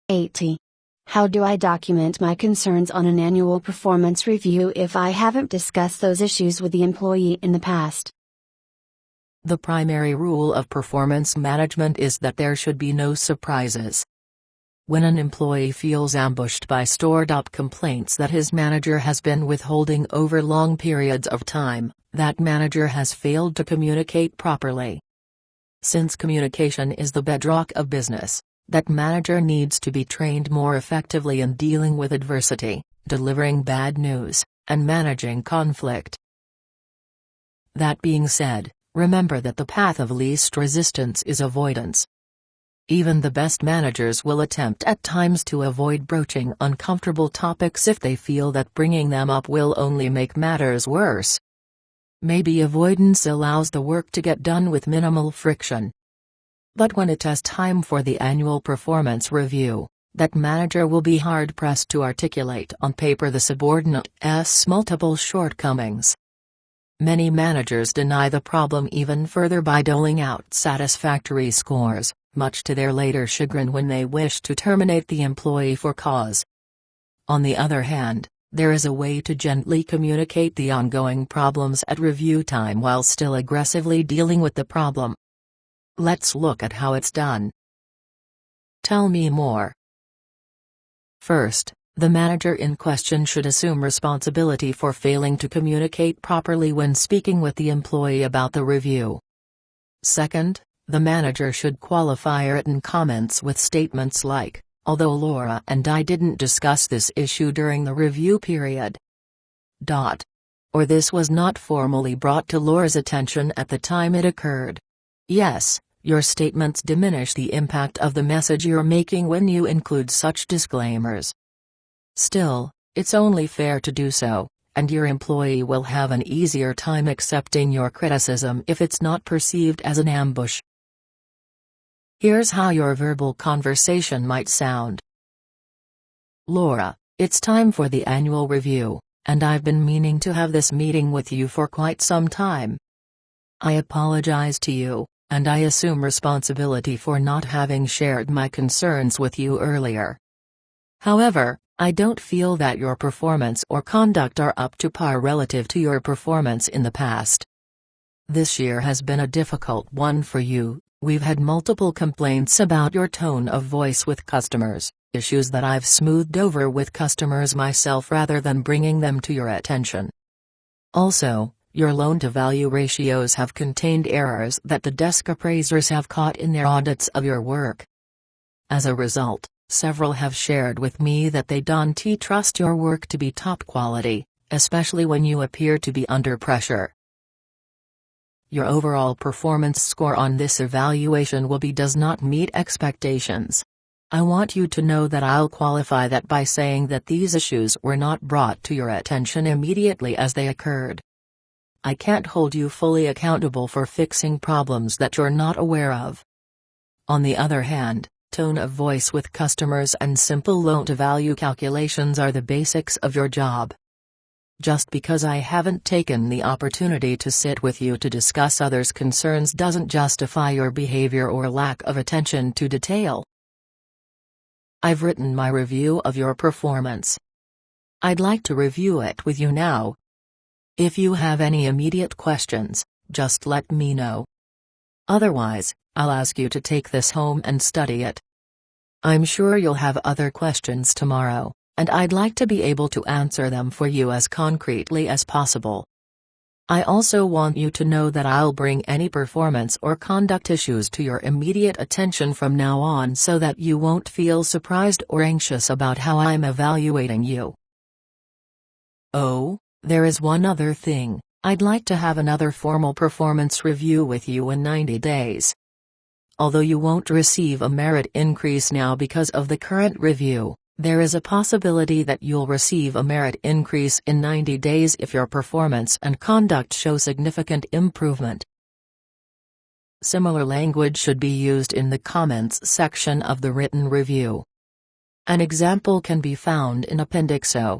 80. How do I document my concerns on an annual performance review if I haven't discussed those issues with the employee in the past? The primary rule of performance management is that there should be no surprises. When an employee feels ambushed by stored-up complaints that his manager has been withholding over long periods of time, that manager has failed to communicate properly. Since communication is the bedrock of business, that manager needs to be trained more effectively in dealing with adversity, delivering bad news, and managing conflict. That being said, remember that the path of least resistance is avoidance. Even the best managers will attempt at times to avoid broaching uncomfortable topics if they feel that bringing them up will only make matters worse. Maybe avoidance allows the work to get done with minimal friction. But when it is time for the annual performance review, that manager will be hard-pressed to articulate on paper the subordinate's multiple shortcomings. Many managers deny the problem even further by doling out satisfactory scores, much to their later chagrin when they wish to terminate the employee for cause. On the other hand, there is a way to gently communicate the ongoing problems at review time while still aggressively dealing with the problem. Let's look at how it's done. Tell me more. First, the manager in question should assume responsibility for failing to communicate properly when speaking with the employee about the review. Second, the manager should qualify written comments with statements like, "Although Laura and I didn't discuss this issue during the review period." Or "This was not formally brought to Laura's attention at the time it occurred." Yes, your statements diminish the impact of the message you're making when you include such disclaimers. Still, it's only fair to do so, and your employee will have an easier time accepting your criticism if it's not perceived as an ambush. Here's how your verbal conversation might sound. "Laura, it's time for the annual review, and I've been meaning to have this meeting with you for quite some time. I apologize to you, and I assume responsibility for not having shared my concerns with you earlier. However, I don't feel that your performance or conduct are up to par relative to your performance in the past. This year has been a difficult one for you. We've had multiple complaints about your tone of voice with customers, issues that I've smoothed over with customers myself rather than bringing them to your attention. Also, your loan-to-value ratios have contained errors that the desk appraisers have caught in their audits of your work. As a result, several have shared with me that they don't trust your work to be top quality, especially when you appear to be under pressure. Your overall performance score on this evaluation will be does not meet expectations. I want you to know that I'll qualify that by saying that these issues were not brought to your attention immediately as they occurred. I can't hold you fully accountable for fixing problems that you're not aware of. On the other hand, tone of voice with customers and simple loan-to-value calculations are the basics of your job. Just because I haven't taken the opportunity to sit with you to discuss others' concerns doesn't justify your behavior or lack of attention to detail. I've written my review of your performance. I'd like to review it with you now. If you have any immediate questions, just let me know. Otherwise, I'll ask you to take this home and study it. I'm sure you'll have other questions tomorrow, and I'd like to be able to answer them for you as concretely as possible. I also want you to know that I'll bring any performance or conduct issues to your immediate attention from now on so that you won't feel surprised or anxious about how I'm evaluating you. Oh, there is one other thing. I'd like to have another formal performance review with you in 90 days. Although you won't receive a merit increase now because of the current review, there is a possibility that you'll receive a merit increase in 90 days if your performance and conduct show significant improvement. Similar language should be used in the comments section of the written review. An example can be found in Appendix O.